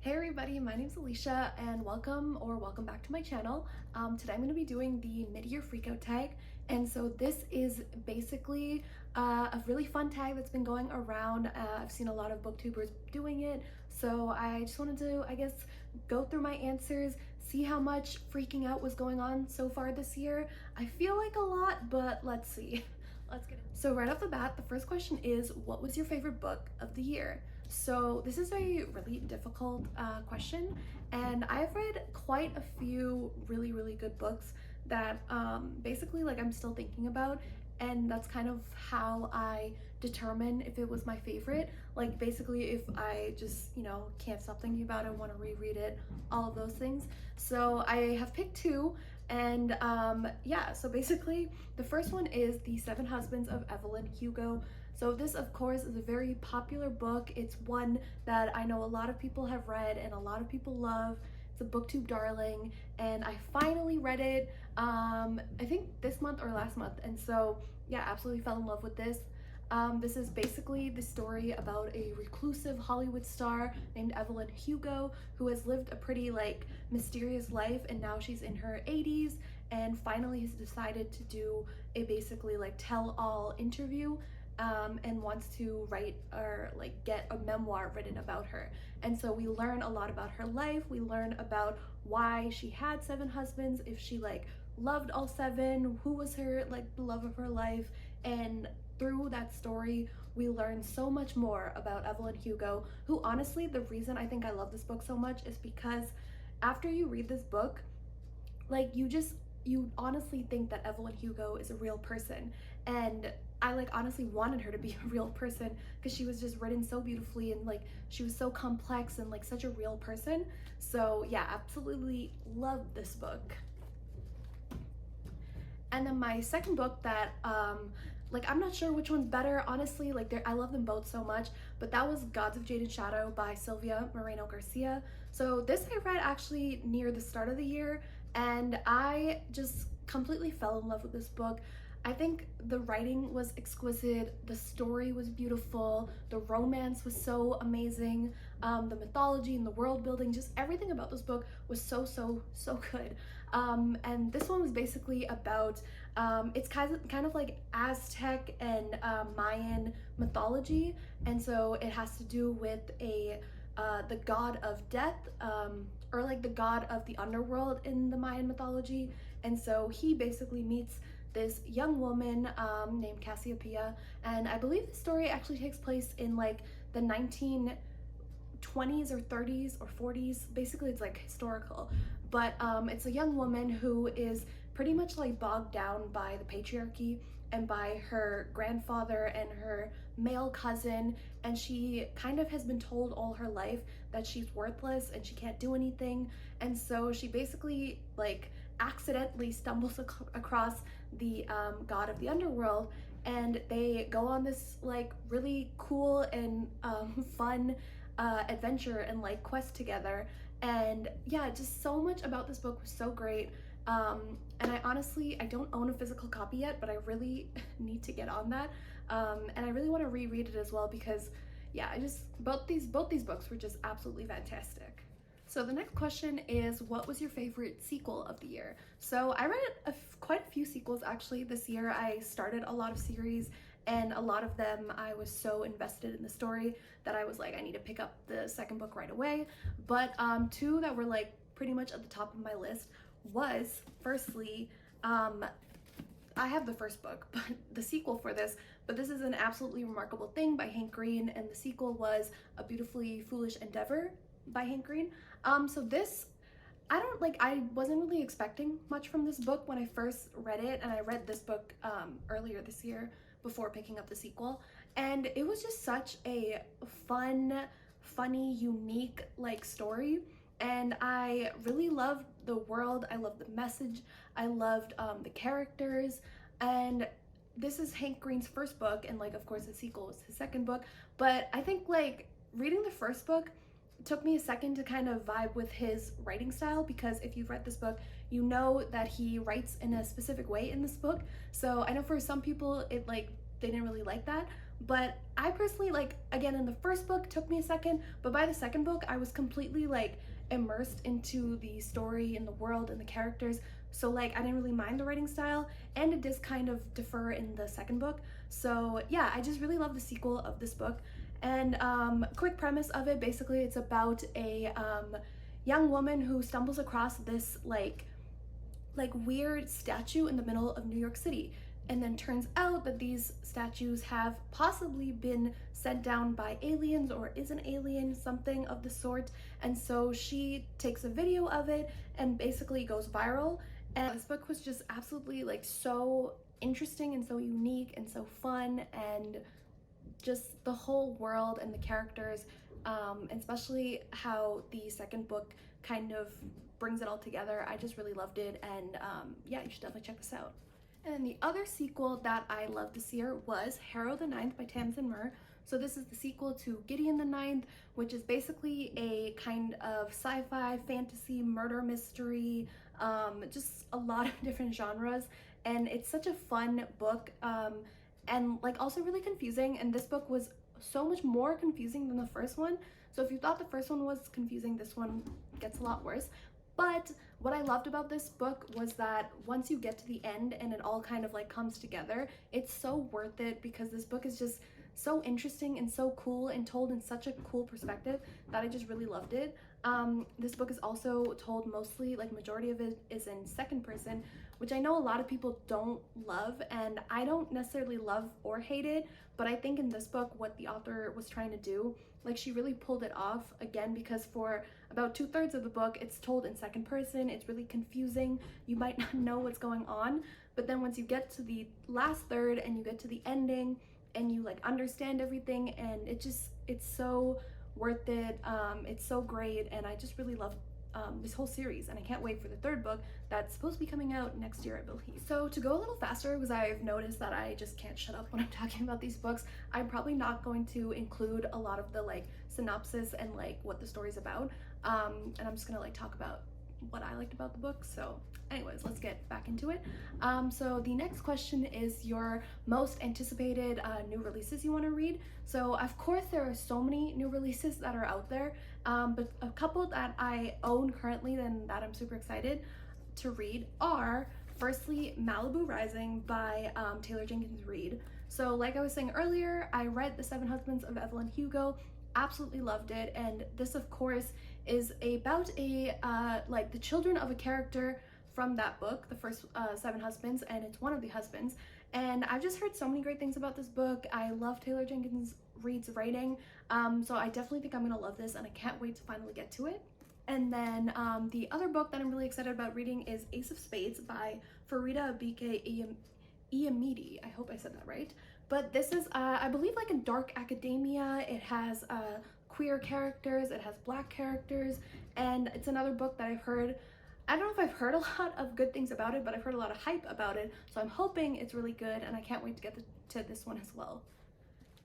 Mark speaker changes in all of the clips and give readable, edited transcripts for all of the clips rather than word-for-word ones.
Speaker 1: Hey everybody, my name's Alisha and welcome back to my channel. Today I'm going to be doing the mid-year freakout tag, and so this is basically a really fun tag that's been going around. I've seen a lot of booktubers doing it, so I just wanted to, go through my answers, see how much freaking out was going on so far this year. I feel like a lot, but let's see. Let's get it. So right off the bat, the first question is, what was your favorite book of the year? So this is a really difficult question, and I've read quite a few really good books that basically I'm still thinking about, and that's kind of how I determine if it was my favorite. Like basically if I just can't stop thinking about it, want to reread it, all of those things. So I have picked two, and yeah, so basically the first one is The Seven Husbands of Evelyn Hugo. So this, of course, is a very popular book. It's one that I know a lot of people have read and a lot of people love. It's a booktube darling, and I finally read it, I think this month or last month, and so yeah, absolutely fell in love with this. This is basically the story about a reclusive Hollywood star named Evelyn Hugo, who has lived a pretty mysterious life, and now she's in her 80s and finally has decided to do a basically tell-all interview, and wants to write or get a memoir written about her. And so we learn a lot about her life. We learn about why she had seven husbands, if she loved all seven, who was her the love of her life. And through that story we learn so much more about Evelyn Hugo, who honestly, the reason I think I love this book so much is because after you read this book, you honestly think that Evelyn Hugo is a real person. And I honestly wanted her to be a real person because she was just written so beautifully, and she was so complex and such a real person. So yeah, absolutely love this book. And then my second book that I'm not sure which one's better, honestly. I love them both so much, but that was Gods of Jade and Shadow by Sylvia Moreno Garcia. So this I read actually near the start of the year, and I just completely fell in love with this book. I think the writing was exquisite, the story was beautiful, the romance was so amazing, the mythology and the world building, just everything about this book was so good. And this one was basically about, it's kind of like Aztec and Mayan mythology, and so it has to do with the god of death, or the god of the underworld in the Mayan mythology. And so he basically meets this young woman named Cassiopeia, and I believe the story actually takes place in the 1920s or 30s or 40s. Basically it's historical, but it's a young woman who is pretty much bogged down by the patriarchy and by her grandfather and her male cousin, and she kind of has been told all her life that she's worthless and she can't do anything. And so she basically accidentally stumbles across the god of the underworld, and they go on this really cool and fun adventure and quest together. And yeah, just so much about this book was so great. And I don't own a physical copy yet, but I really need to get on that, and I really want to reread it as well, because yeah, both these books were just absolutely fantastic. So the next question is, what was your favorite sequel of the year? So I read quite a few sequels actually this year. I started a lot of series, and a lot of them I was so invested in the story that I was I need to pick up the second book right away. But two that were pretty much at the top of my list was, firstly, I have the first book, but the sequel for this, but this is An Absolutely Remarkable Thing by Hank Green, and the sequel was A Beautifully Foolish Endeavor by Hank Green. So this, I wasn't really expecting much from this book when I first read it, and I read this book earlier this year before picking up the sequel, and it was just such a funny, unique story. And I really loved the world, I loved the message, I loved the characters. And this is Hank Green's first book, and of course the sequel was his second book, but I think reading the first book took me a second to kind of vibe with his writing style, because if you've read this book, you know that he writes in a specific way in this book. So I know for some people they didn't really like that, But I personally, like, again, in the first book, took me a second, but by the second book, I was completely, like, immersed into the story and the world and the characters. So, like, I didn't really mind the writing style, and it does kind of differ in the second book. So, yeah, I just really love the sequel of this book. And quick premise of it, basically, it's about a young woman who stumbles across this, like weird statue in the middle of New York City. And then turns out that these statues have possibly been sent down by aliens, or is an alien, something of the sort. And so she takes a video of it and basically goes viral. And this book was just absolutely, like, so interesting and so unique and so fun, and just the whole world and the characters, especially how the second book kind of brings it all together. I just really loved it, and yeah, you should definitely check this out. And the other sequel that I loved this year was Harrow the Ninth by Tamsin Muir. So this is the sequel to Gideon the Ninth, which is basically a kind of sci-fi, fantasy, murder mystery, just a lot of different genres. And it's such a fun book, and like also really confusing. And this book was so much more confusing than the first one. So if you thought the first one was confusing, this one gets a lot worse. But what I loved about this book was that once you get to the end and it all kind of like comes together, it's so worth it, because this book is just so interesting and so cool and told in such a cool perspective that I just really loved it. This book is also told mostly, like, majority of it is in second person, which I know a lot of people don't love, and I don't necessarily love or hate it, but I think in this book what the author was trying to do, like, she really pulled it off, again, because for about 2/3 of the book it's told in second person. It's really confusing, you might not know what's going on, but then once you get to the last third and you get to the ending and you like understand everything, and it's so worth it. It's so great, and I just really love this whole series, and I can't wait for the third book that's supposed to be coming out next year, I believe. So to go a little faster, because I've noticed that I just can't shut up when I'm talking about these books, I'm probably not going to include a lot of the like synopsis and like what the story's about, and I'm just gonna like talk about what I liked about the book. So anyways, let's get back into it. So the next question is your most anticipated new releases you want to read. So of course there are so many new releases that are out there, but a couple that I own currently and that I'm super excited to read are, firstly, Malibu Rising by Taylor Jenkins Reid. So like I was saying earlier, I read The Seven Husbands of Evelyn Hugo, absolutely loved it, and this of course is about a like the children of a character from that book, the first Seven Husbands, and it's one of the husbands. And I've just heard so many great things about this book. I love Taylor Jenkins Reid's writing, so I definitely think I'm gonna love this, and I can't wait to finally get to it. And then the other book that I'm really excited about reading is Ace of Spades by Farida Abike Iyamidi. I hope I said that right. But this is, I believe, like a dark academia. It has queer characters, it has black characters, and it's another book that I've heard, I don't know if I've heard a lot of good things about it, but I've heard a lot of hype about it, so I'm hoping it's really good, and I can't wait to get to this one as well.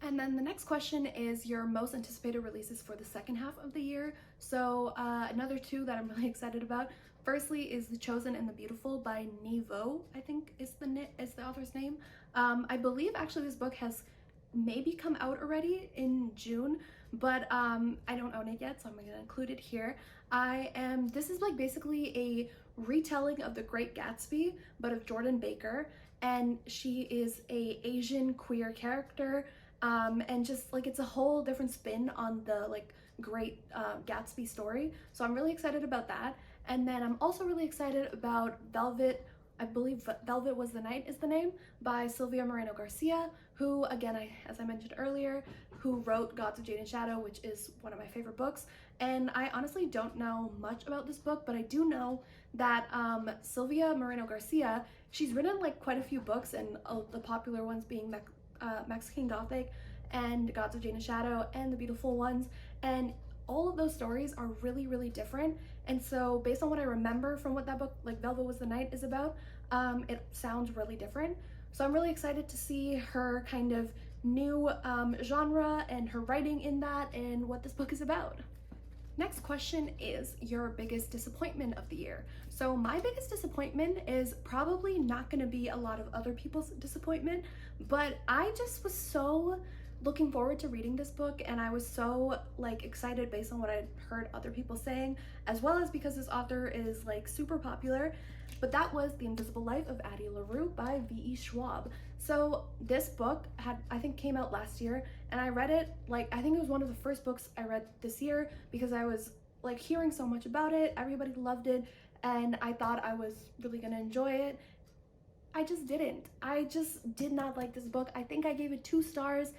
Speaker 1: And then the next question is your most anticipated releases for the second half of the year. So another two that I'm really excited about. Firstly is The Chosen and the Beautiful by Nevo, I think is the author's name. I believe actually this book has maybe come out already in June, but I don't own it yet, so I'm gonna include it here. This is like basically a retelling of The Great Gatsby, but of Jordan Baker, and she is a Asian queer character, and just like it's a whole different spin on the like Great Gatsby story, so I'm really excited about that. And then I'm also really excited about Velvet, I believe Velvet Was the Night is the name, by Sylvia Moreno Garcia, who, again, as I mentioned earlier, who wrote Gods of Jade and Shadow, which is one of my favorite books. And I honestly don't know much about this book, but I do know that Sylvia Moreno Garcia, she's written like quite a few books, and the popular ones being Mexican Gothic and Gods of Jade and Shadow and The Beautiful Ones, and all of those stories are really, really different. And so based on what I remember from what that book, like Velvet Was the Night, is about, it sounds really different. So I'm really excited to see her kind of new genre and her writing in that and what this book is about. Next question is your biggest disappointment of the year. So my biggest disappointment is probably not going to be a lot of other people's disappointment, but I just was so looking forward to reading this book, and I was so like excited based on what I'd heard other people saying, as well as because this author is like super popular. But that was The Invisible Life of Addie LaRue by V.E. Schwab. So this book I think came out last year, and I read it, like, I think it was one of the first books I read this year because I was like hearing so much about it. Everybody loved it, and I thought I was really gonna enjoy it. I just didn't. I just did not like this book. I think I gave it 2 stars.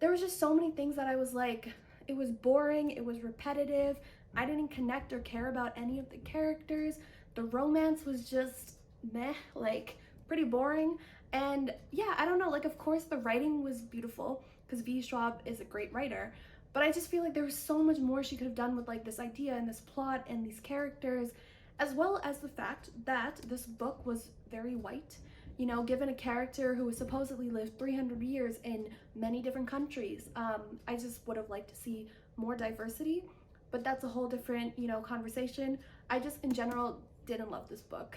Speaker 1: There was just so many things that I was like, it was boring, it was repetitive, I didn't connect or care about any of the characters. The romance was just meh, like pretty boring. And yeah, I don't know, like of course the writing was beautiful because V. Schwab is a great writer, but I just feel like there was so much more she could have done with like this idea and this plot and these characters, as well as the fact that this book was very white. You know, given a character who was supposedly lived 300 years in many different countries. I just would have liked to see more diversity, but that's a whole different, you know, conversation. I just in general didn't love this book.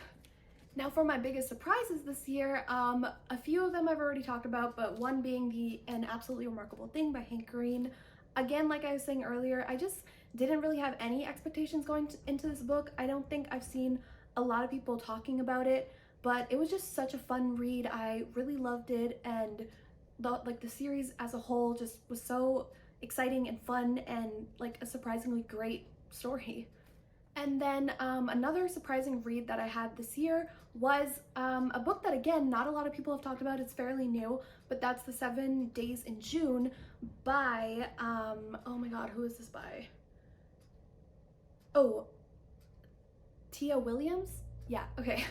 Speaker 1: Now for my biggest surprises this year, a few of them I've already talked about, but one being An Absolutely Remarkable Thing by Hank Green. Again, like I was saying earlier, I just didn't really have any expectations going into this book. I don't think I've seen a lot of people talking about it, but it was just such a fun read. I really loved it, and the series as a whole just was so exciting and fun, and like a surprisingly great story. And then another surprising read that I had this year was a book that, again, not a lot of people have talked about. It's fairly new, but that's The 7 Days in June by, oh my god, who is this by? Oh, Tia Williams? Yeah, okay.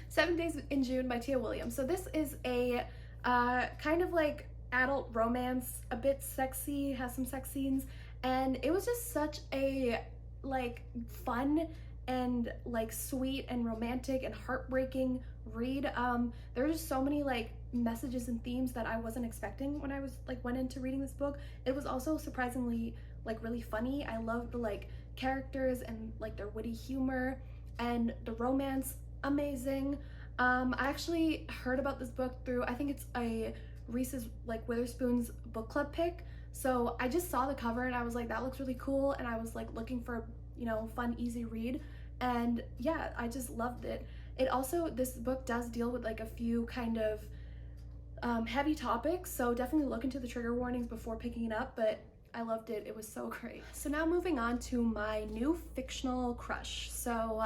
Speaker 1: 7 Days in June by Tia Williams. So this is a kind of like adult romance, a bit sexy, has some sex scenes, and it was just such a like fun and like sweet and romantic and heartbreaking read. There were just so many like messages and themes that I wasn't expecting when I was like went into reading this book. It was also surprisingly like really funny. I loved the like characters and like their witty humor, and the romance, amazing. I actually heard about this book through, I think it's a Reese's like Witherspoon's book club pick. So I just saw the cover and I was like, that looks really cool, and I was like looking for, you know, fun, easy read, and yeah, I just loved it. It also, this book does deal with like a few kind of heavy topics, so definitely look into the trigger warnings before picking it up, but I loved it. It was so great. So now moving on to my new fictional crush. So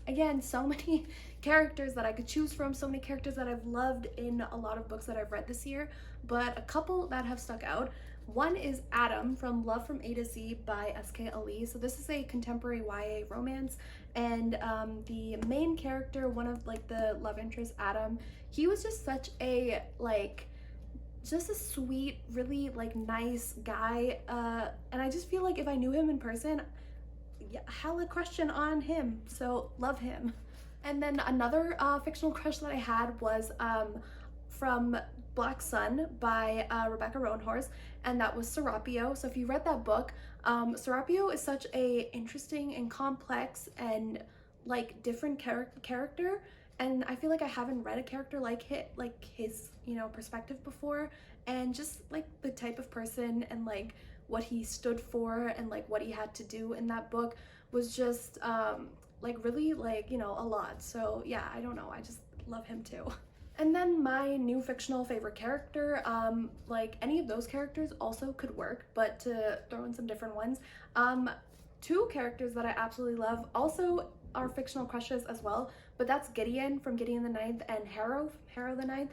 Speaker 1: again, so many characters that I could choose from, so many characters that I've loved in a lot of books that I've read this year, but a couple that have stuck out. One is Adam from Love from A to Z by S.K. Ali. So this is a contemporary YA romance, and the main character, one of like the love interests, Adam, he was just such a like just a sweet, really like nice guy, and I just feel like if I knew him in person, yeah, hella question on him, so love him. And then another fictional crush that I had was from Black Sun by Rebecca Roanhorse, and that was Serapio. So if you read that book, Serapio is such a interesting and complex and like different character, and I feel like I haven't read a character like his, you know, perspective before, and just like the type of person and like what he stood for and like what he had to do in that book was just like really like, you know, a lot. So yeah, I don't know, I just love him too. And then my new fictional favorite character, like any of those characters also could work, but to throw in some different ones, 2 characters that I absolutely love also are fictional crushes as well, but that's Gideon from Gideon the Ninth and Harrow the Ninth.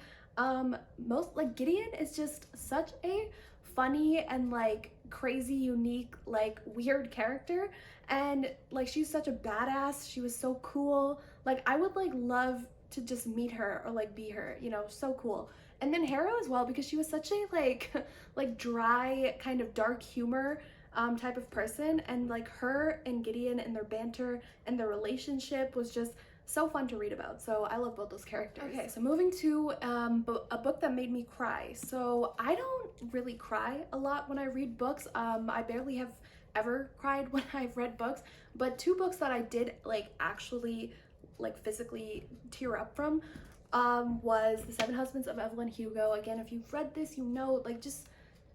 Speaker 1: Most like Gideon is just such a funny and like crazy, unique, like weird character, and like she's such a badass. She was so cool. Like I would like love to just meet her or like be her, you know, so cool. And then Harrow as well, because she was such a like dry kind of dark humor type of person, and like her and Gideon and their banter and their relationship was just so fun to read about. So I love both those characters. Okay, so moving to a book that made me cry. So I don't really cry a lot when I read books. I barely have ever cried when I've read books, but 2 books that I did like actually like physically tear up from was The 7 Husbands of Evelyn Hugo. Again, if you've read this, you know, like just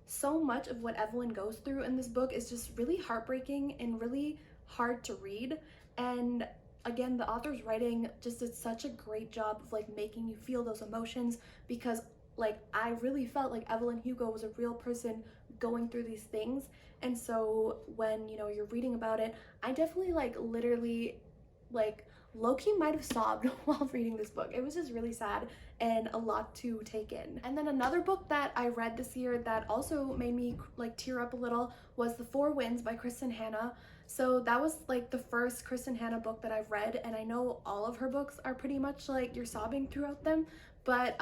Speaker 1: so much of what Evelyn goes through in this book is just really heartbreaking and really hard to read. And again, the author's writing just did such a great job of like making you feel those emotions, because like I really felt like Evelyn Hugo was a real person going through these things. And so when, you know, you're reading about it, I definitely like literally like low-key might have sobbed while reading this book. It was just really sad and a lot to take in. And then another book that I read this year that also made me like tear up a little was The Four Winds by Kristen Hanna. So that was like the first Kristen Hanna book that I've read, and I know all of her books are pretty much like you're sobbing throughout them. But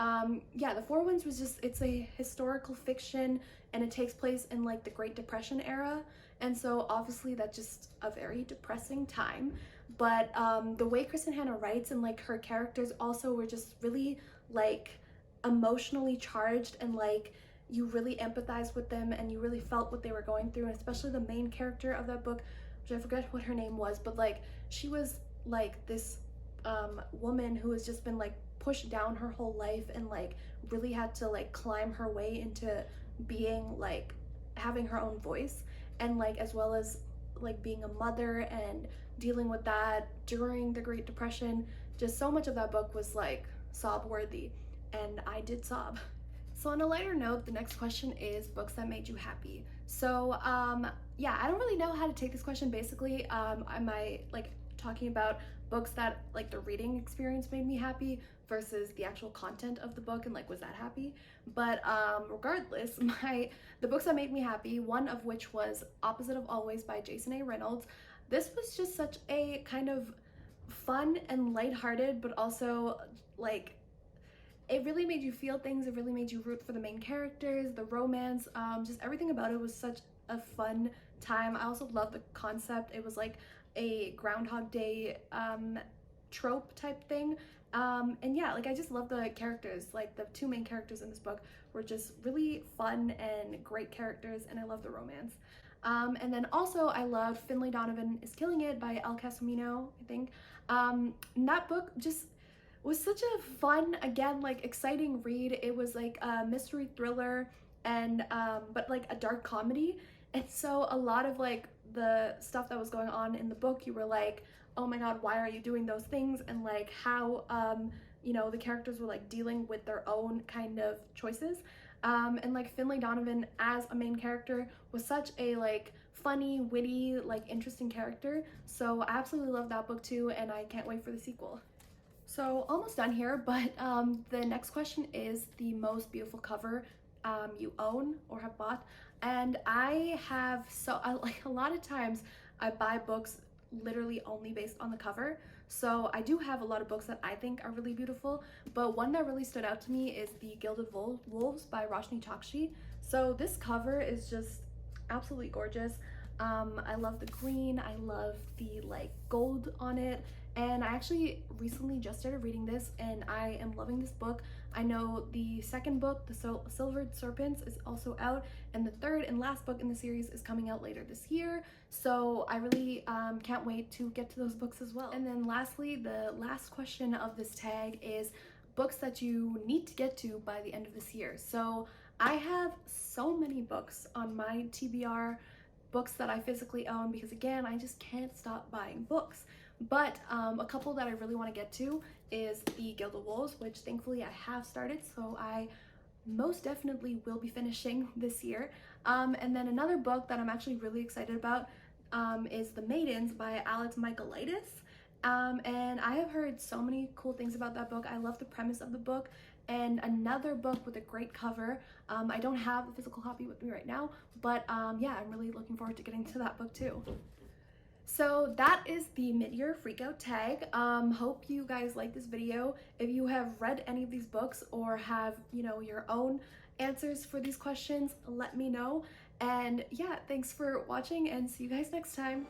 Speaker 1: yeah, The Four Winds was just, it's a historical fiction and it takes place in like the Great Depression era. And so obviously that's just a very depressing time. But the way Kristen Hanna writes and like her characters also were just really like emotionally charged, and like you really empathize with them and you really felt what they were going through. And especially the main character of that book, which I forget what her name was, but like she was like this woman who has just been like pushed down her whole life and like really had to like climb her way into being like having her own voice, and like as well as like being a mother and dealing with that during the Great Depression. Just so much of that book was like sob worthy, and I did sob. So on a lighter note, the next question is books that made you happy. So yeah, I don't really know how to take this question. Basically, am I like talking about books that like the reading experience made me happy versus the actual content of the book and like was that happy? But regardless, the books that made me happy, one of which was Opposite of Always by Jason A. Reynolds. This was just such a kind of fun and lighthearted, but also like it really made you feel things. It really made you root for the main characters, the romance, just everything about it was such a fun time. I also love the concept. It was like a Groundhog Day trope type thing. And yeah, like I just love the characters. Like the two main characters in this book were just really fun and great characters, and I love the romance. And then also I loved Finlay Donovan is Killing It by El Casomino, I think. And that book just was such a fun, again, like exciting read. It was like a mystery thriller and but like a dark comedy. And so a lot of like the stuff that was going on in the book, you were like, oh my god, why are you doing those things? And like how you know, the characters were like dealing with their own kind of choices. And like Finlay Donovan as a main character was such a like funny, witty, like interesting character. So I absolutely love that book too, and I can't wait for the sequel. So almost done here, but the next question is the most beautiful cover you own or have bought. And I have, like a lot of times I buy books literally only based on the cover. So I do have a lot of books that I think are really beautiful, but one that really stood out to me is the Gilded Wolves by Roshni Chokshi. So this cover is just absolutely gorgeous. I love the green, I love the like gold on it, and I actually recently just started reading this and I am loving this book. I know the second book, The Silvered Serpents, is also out, and the third and last book in the series is coming out later this year. So I really can't wait to get to those books as well. And then lastly, the last question of this tag is books that you need to get to by the end of this year. So I have so many books on my TBR, books that I physically own, because again, I just can't stop buying books. But a couple that I really want to get to is the Gilded Wolves, which thankfully I have started, so I most definitely will be finishing this year. And then another book that I'm actually really excited about is The Maidens by Alex Michaelides. And I have heard so many cool things about that book. I love the premise of the book. And another book with a great cover. I don't have a physical copy with me right now, but yeah, I'm really looking forward to getting to that book too. So that is the mid-year freakout tag. Hope you guys like this video. If you have read any of these books or have, you know, your own answers for these questions, let me know. And yeah, thanks for watching and see you guys next time.